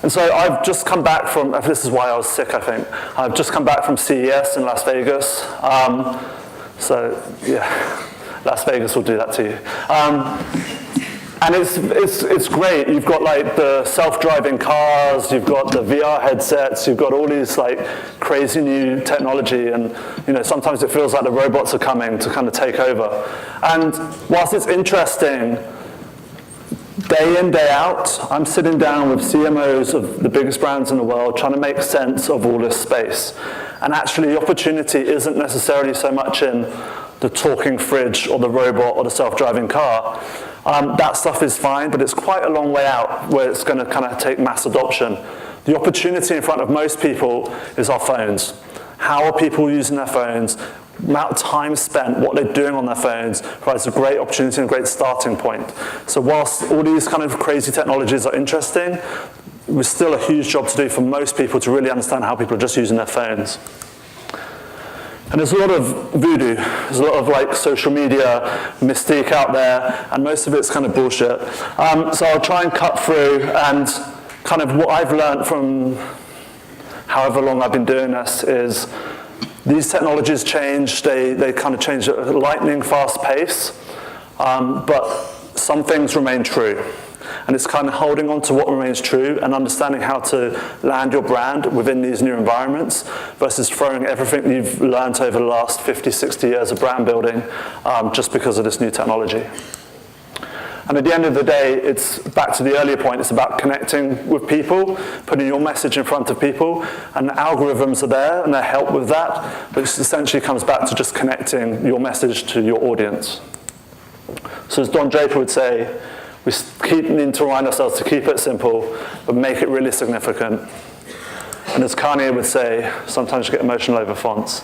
And so I've just come back from, this is why I was sick, I think. I've just come back from CES in Las Vegas. So yeah, Las Vegas will do that to you. And it's great. You've got like the self-driving cars, you've got the VR headsets, you've got all these like crazy new technology, and sometimes it feels like the robots are coming to kind of take over. And whilst it's interesting, day in, day out, I'm sitting down with CMOs of the biggest brands in the world trying to make sense of all this space. And actually the opportunity isn't necessarily so much in the talking fridge or the robot or the self-driving car. That stuff is fine, but it's quite a long way out where it's going to kind of take mass adoption. The opportunity in front of most people is our phones. How are people using their phones? The amount of time spent, what they're doing on their phones provides a great opportunity and a great starting point. So whilst all these kind of crazy technologies are interesting, there's still a huge job to do for most people to really understand how people are just using their phones. And there's a lot of voodoo, there's a lot of like social media mystique out there, and most of it's kind of bullshit. So I'll try and cut through, and kind of what I've learned from however long I've been doing this is these technologies change, they kind of change at a lightning fast pace, but some things remain true. And it's kind of holding on to what remains true and understanding how to land your brand within these new environments versus throwing everything you've learned over the last 50, 60 years of brand building just because of this new technology. And at the end of the day, it's back to the earlier point, it's about connecting with people, putting your message in front of people, and the algorithms are there and they help with that, but it essentially comes back to just connecting your message to your audience. So as Don Draper would say, we need to remind ourselves to keep it simple, but make it really significant. And as Kanye would say, sometimes you get emotional over fonts.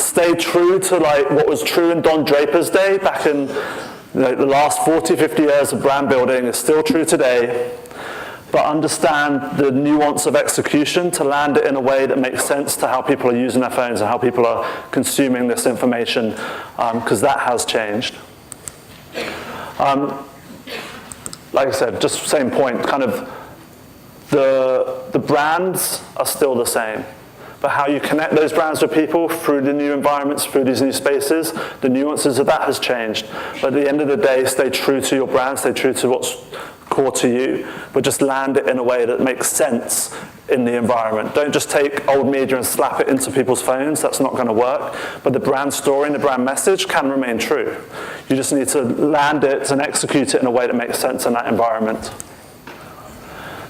Stay true to like what was true in Don Draper's day, back in the last 40, 50 years of brand building is still true today, but understand the nuance of execution to land it in a way that makes sense to how people are using their phones and how people are consuming this information, because that has changed. Like I said, just same point, kind of the brands are still the same, but how you connect those brands with people through the new environments, through these new spaces, the nuances of that has changed. But at the end of the day, stay true to your brand, stay true to what's core to you, but just land it in a way that makes sense in the environment. Don't just take old media and slap it into people's phones, that's not going to work. But the brand story and the brand message can remain true. You just need to land it and execute it in a way that makes sense in that environment.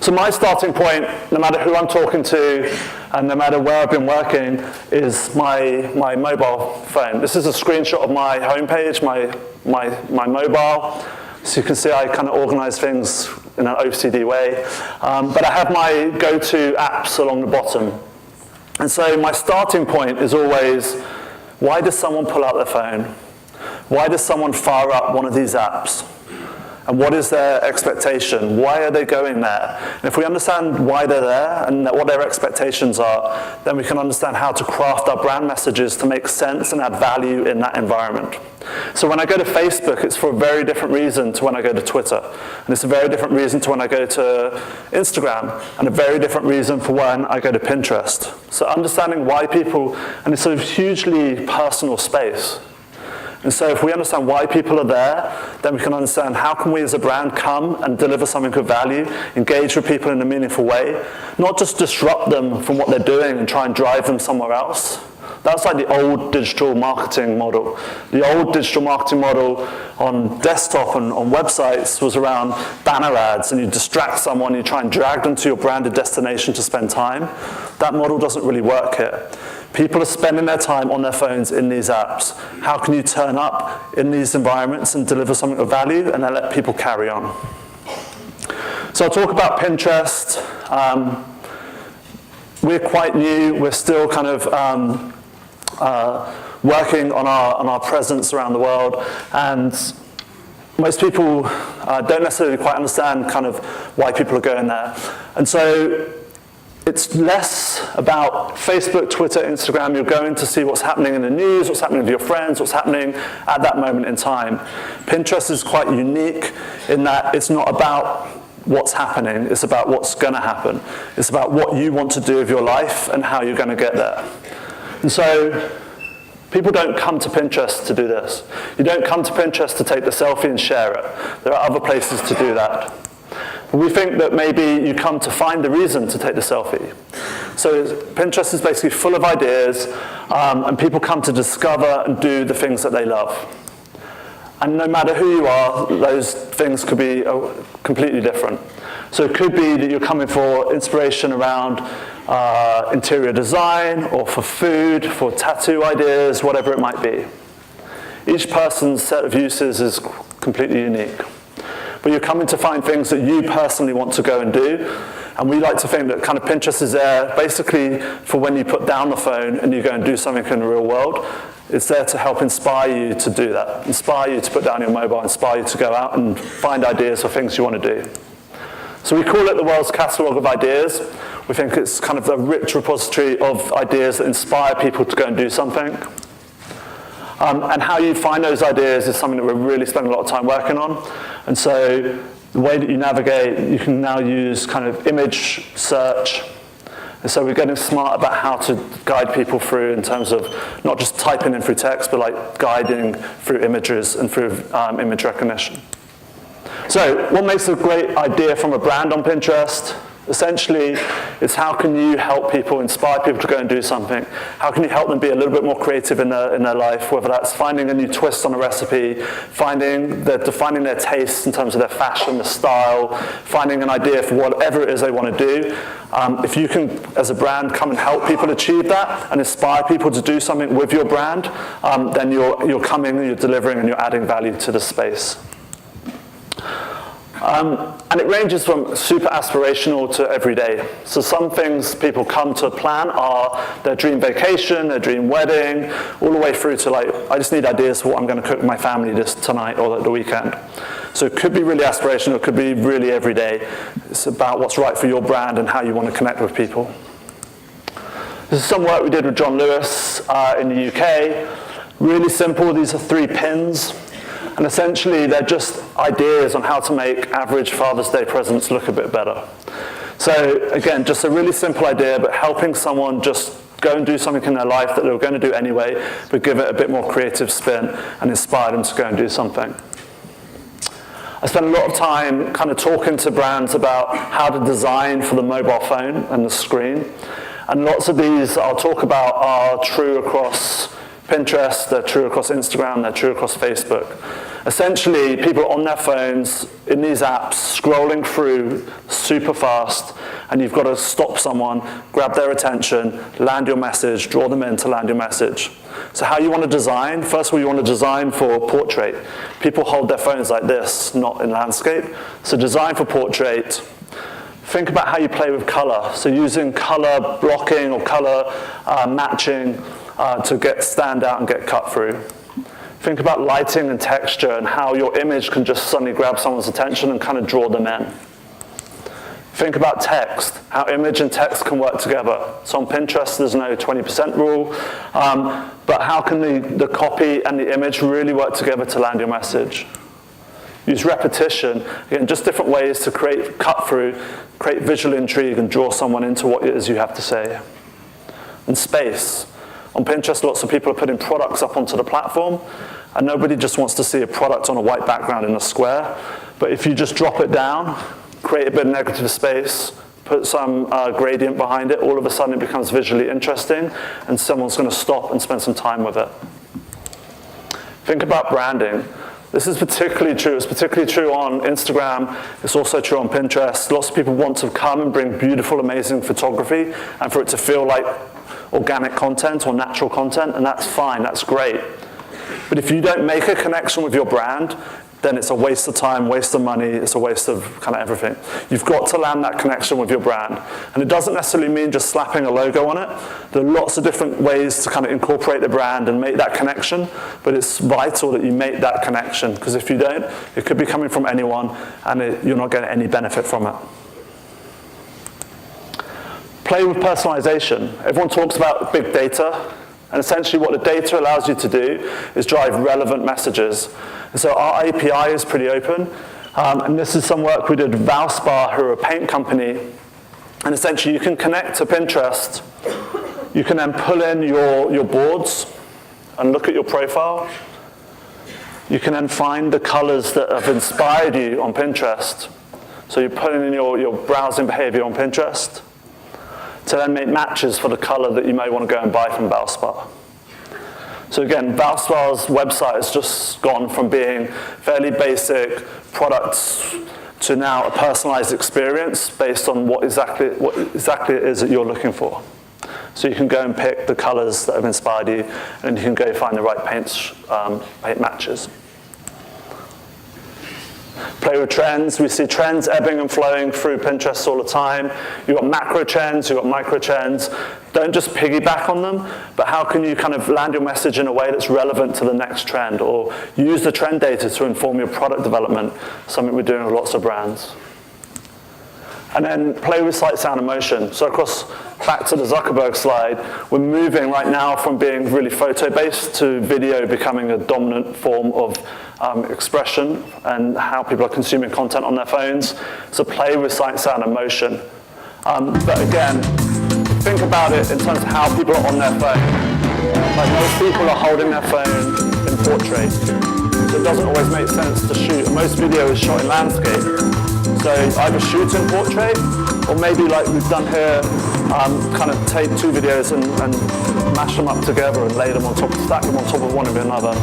So my starting point, no matter who I'm talking to and no matter where I've been working, is my mobile phone. This is a screenshot of my homepage, my mobile. So you can see I kind of organize things in an OCD way. But I have my go-to apps along the bottom. And so my starting point is always, why does someone pull out their phone? Why does someone fire up one of these apps? And what is their expectation? Why are they going there? And if we understand why they're there and what their expectations are, then we can understand how to craft our brand messages to make sense and add value in that environment. So when I go to Facebook, it's for a very different reason to when I go to Twitter. And it's a very different reason to when I go to Instagram, and a very different reason for when I go to Pinterest. So understanding why people, and it's a hugely personal space. And so if we understand why people are there, then we can understand how can we as a brand come and deliver something of value, engage with people in a meaningful way, not just disrupt them from what they're doing and try and drive them somewhere else. That's like the old digital marketing model. The old digital marketing model on desktop and on websites was around banner ads, and you distract someone, you try and drag them to your branded destination to spend time. That model doesn't really work here. People are spending their time on their phones in these apps. How can you turn up in these environments and deliver something of value and then let people carry on? So I'll talk about Pinterest. We're quite new. We're still kind of working on our presence around the world, and most people don't necessarily quite understand kind of why people are going there. And so it's less about Facebook, Twitter, Instagram. You're going to see what's happening in the news, what's happening with your friends, what's happening at that moment in time. Pinterest is quite unique in that it's not about what's happening. It's about what's going to happen. It's about what you want to do with your life and how you're going to get there. And so people don't come to Pinterest to do this. You don't come to Pinterest to take the selfie and share it. There are other places to do that. But we think that maybe you come to find the reason to take the selfie. So Pinterest is basically full of ideas, and people come to discover and do the things that they love. And no matter who you are, those things could be completely different. So it could be that you're coming for inspiration around interior design, or for food, for tattoo ideas, whatever it might be. Each person's set of uses is completely unique. But you're coming to find things that you personally want to go and do. And we like to think that kind of Pinterest is there basically for when you put down the phone and you go and do something in the real world. It's there to help inspire you to do that, inspire you to put down your mobile, inspire you to go out and find ideas for things you want to do. So we call it the world's catalogue of ideas. We think it's kind of a rich repository of ideas that inspire people to go and do something. And how you find those ideas is something that we're really spending a lot of time working on. And so the way that you navigate, you can now use kind of image search. And so we're getting smart about how to guide people through in terms of not just typing in through text, but like guiding through images and through image recognition. So what makes a great idea from a brand on Pinterest? Essentially, it's how can you help people, inspire people to go and do something? How can you help them be a little bit more creative in their life, whether that's finding a new twist on a recipe, defining their tastes in terms of their fashion, the style, finding an idea for whatever it is they want to do. If you can, as a brand, come and help people achieve that and inspire people to do something with your brand, then you're coming and you're delivering and you're adding value to the space. And it ranges from super aspirational to everyday. So some things people come to plan are their dream vacation, their dream wedding, all the way through to like, I just need ideas for what I'm going to cook with my family tonight or the weekend. So it could be really aspirational, it could be really everyday. It's about what's right for your brand and how you want to connect with people. This is some work we did with John Lewis in the UK. Really simple, these are 3 pins. And essentially, they're just ideas on how to make average Father's Day presents look a bit better. So again, just a really simple idea, but helping someone just go and do something in their life that they were going to do anyway, but give it a bit more creative spin and inspire them to go and do something. I spend a lot of time kind of talking to brands about how to design for the mobile phone and the screen. And lots of these I'll talk about are true across Pinterest, they're true across Instagram, they're true across Facebook. Essentially, people on their phones, in these apps, scrolling through super fast, and you've got to stop someone, grab their attention, land your message, draw them in to land your message. So how you want to design? First of all, you want to design for portrait. People hold their phones like this, not in landscape. So design for portrait. Think about how you play with color. So using color blocking or color matching to stand out and get cut through. Think about lighting and texture and how your image can just suddenly grab someone's attention and kind of draw them in. Think about text, how image and text can work together. So on Pinterest, there's no 20% rule, but how can the copy and the image really work together to land your message? Use repetition, again, just different ways to create cut through, create visual intrigue and draw someone into what it is you have to say. And space. On Pinterest, lots of people are putting products up onto the platform, and nobody just wants to see a product on a white background in a square. But if you just drop it down, create a bit of negative space, put some gradient behind it, all of a sudden it becomes visually interesting, and someone's going to stop and spend some time with it. Think about branding. This is particularly true. It's particularly true on Instagram. It's also true on Pinterest. Lots of people want to come and bring beautiful, amazing photography, and for it to feel like organic content or natural content, and that's fine, that's great. But if you don't make a connection with your brand, then it's a waste of time, waste of money, it's a waste of kind of everything. You've got to land that connection with your brand. And it doesn't necessarily mean just slapping a logo on it. There are lots of different ways to kind of incorporate the brand and make that connection, but it's vital that you make that connection, because if you don't, it could be coming from anyone, and you're not getting any benefit from it. Play with personalization. Everyone talks about big data, and essentially what the data allows you to do is drive relevant messages. And so our API is pretty open. And this is some work we did with Valspar, who are a paint company. And essentially, you can connect to Pinterest. You can then pull in your boards and look at your profile. You can then find the colors that have inspired you on Pinterest. So you're putting in your browsing behavior on Pinterest to then make matches for the color that you may want to go and buy from Valspar. So again, Valspar's website has just gone from being fairly basic products to now a personalized experience based on what exactly it is that you're looking for. So you can go and pick the colors that have inspired you, and you can go find the right paint matches. Play with trends. We see trends ebbing and flowing through Pinterest all the time. You've got macro trends, you've got micro trends. Don't just piggyback on them, but how can you kind of land your message in a way that's relevant to the next trend, or use the trend data to inform your product development, something we're doing with lots of brands. And then play with sight, sound, and motion. So back to the Zuckerberg slide, we're moving right now from being really photo-based to video becoming a dominant form of expression and how people are consuming content on their phones. So play with sight, sound, and motion. But again, think about it in terms of how people are on their phone. Like most people are holding their phone in portrait. So it doesn't always make sense to shoot. Most video is shot in landscape. So either shoot in portrait, or maybe like we've done here, kind of take two videos and mash them up together and lay them on top, stack them on top of one of another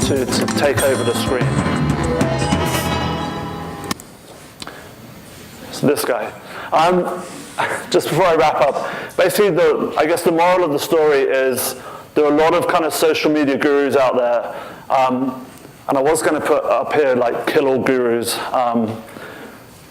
to take over the screen. So this guy. Just before I wrap up, basically I guess the moral of the story is there are a lot of kind of social media gurus out there, and I was going to put up here like kill all gurus.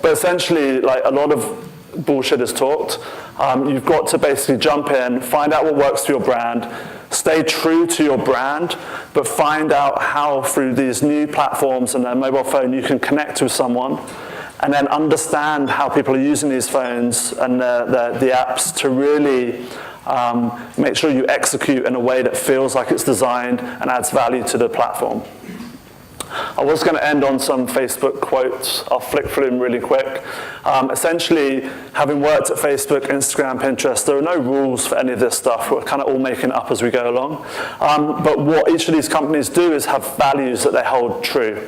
But essentially, like a lot of bullshit is talked. You've got to basically jump in, find out what works for your brand, stay true to your brand, but find out how through these new platforms and their mobile phone you can connect with someone, and then understand how people are using these phones and the apps to really make sure you execute in a way that feels like it's designed and adds value to the platform. I was going to end on some Facebook quotes. I'll flick through them really quick. Essentially, having worked at Facebook, Instagram, Pinterest, there are no rules for any of this stuff. We're kind of all making it up as we go along. But what each of these companies do is have values that they hold true.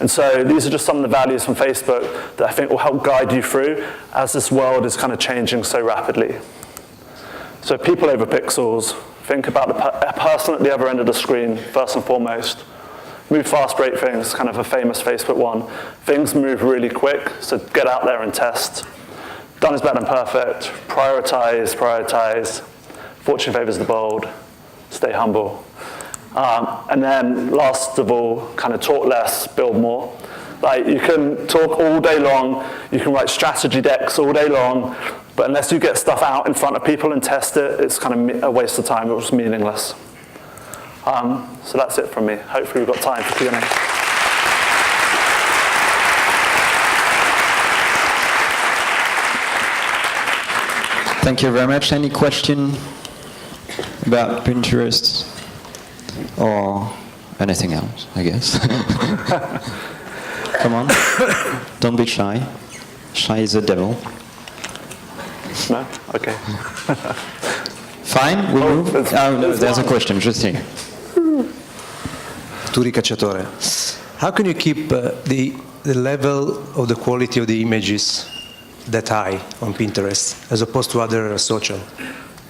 And so these are just some of the values from Facebook that I think will help guide you through as this world is kind of changing so rapidly. So people over pixels. Think about the person at the other end of the screen, first and foremost. Move fast, break things, kind of a famous Facebook one. Things move really quick, so get out there and test. Done is better than perfect. Prioritize. Fortune favors the bold. Stay humble. And then last of all, kind of talk less, build more. Like you can talk all day long, you can write strategy decks all day long, but unless you get stuff out in front of people and test it, it's kind of a waste of time, it was meaningless. So that's it from me. Hopefully we've got time for Q&A. Thank you very much. Any question about Pinterest or anything else, I guess? Come on. Don't be shy. Shy is the devil. No? Okay. Fine, we move. No, there's a question, just here. Turi Cacciatore. How can you keep the level of the quality of the images that high on Pinterest as opposed to other social?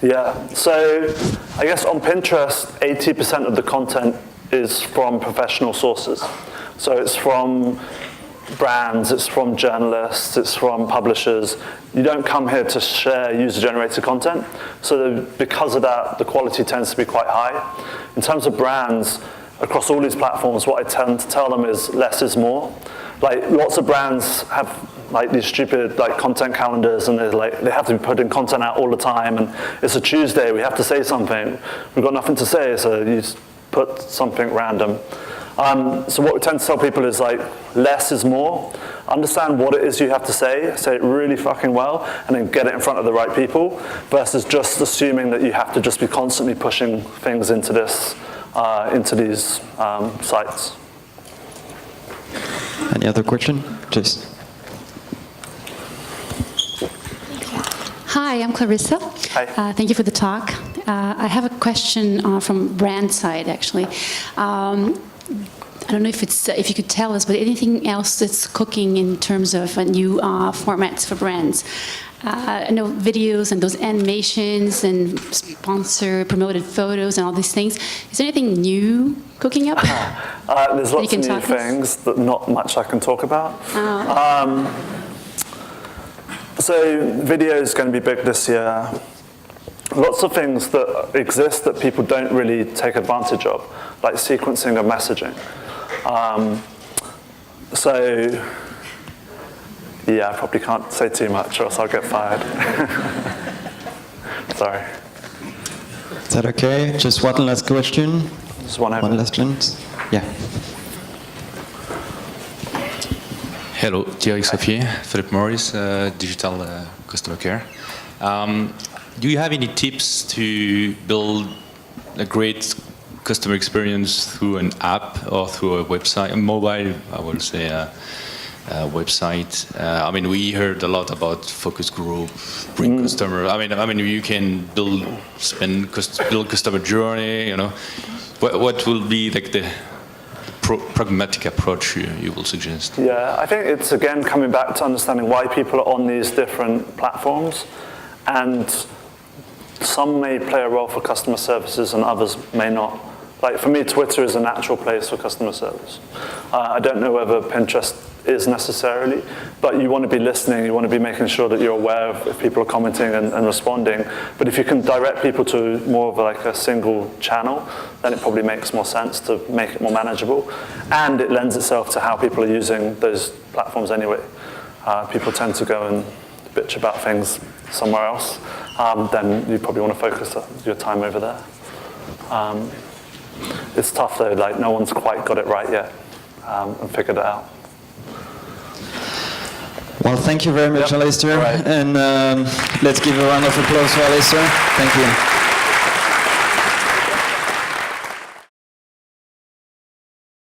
Yeah, so I guess on Pinterest, 80% of the content is from professional sources. So it's from brands, it's from journalists, it's from publishers. You don't come here to share user-generated content. So because of that, the quality tends to be quite high. In terms of brands, across all these platforms, what I tend to tell them is less is more. Like lots of brands have like these stupid like content calendars, and they have to be putting content out all the time, and it's a Tuesday, we have to say something. We've got nothing to say, so you just put something random. So what we tend to tell people is like, less is more. Understand what it is you have to say it really fucking well, and then get it in front of the right people, versus just assuming that you have to just be constantly pushing things into these sites. Any other question? Please. Hi, I'm Clarissa. Hi. Thank you for the talk. I have a question from brand side, actually. I don't know if you could tell us, but anything else that's cooking in terms of new formats for brands? I know videos and those animations and sponsor promoted photos and all these things. Is there anything new cooking up? There's lots of new things, but not much I can talk about. So video is going to be big this year. Lots of things that exist that people don't really take advantage of, like sequencing of messaging. So, yeah, I probably can't say too much or else I'll get fired. Sorry. Is that okay? Just one last question. Just one over. One last chance. Yeah. Hello, Thierry Soffier, Philip Morris, Digital Customer Care. Do you have any tips to build a great customer experience through an app or through a website, a mobile, I would say, website? I mean, we heard a lot about focus group, bring customer. I mean, you can build customer journey. You know, what will be like the pragmatic approach you will suggest? Yeah, I think it's again coming back to understanding why people are on these different platforms, and some may play a role for customer services and others may not. Like for me, Twitter is a natural place for customer service. I don't know whether Pinterest is necessarily, but you want to be listening, you want to be making sure that you're aware of if people are commenting and responding. But if you can direct people to more of like a single channel, then it probably makes more sense to make it more manageable. And it lends itself to how people are using those platforms anyway. People tend to go and bitch about things somewhere else. Then you probably want to focus your time over there. It's tough though, like no one's quite got it right yet and figured it out. Well, thank you very much, Alastair. All right. And let's give a round of applause for Alastair. Thank you.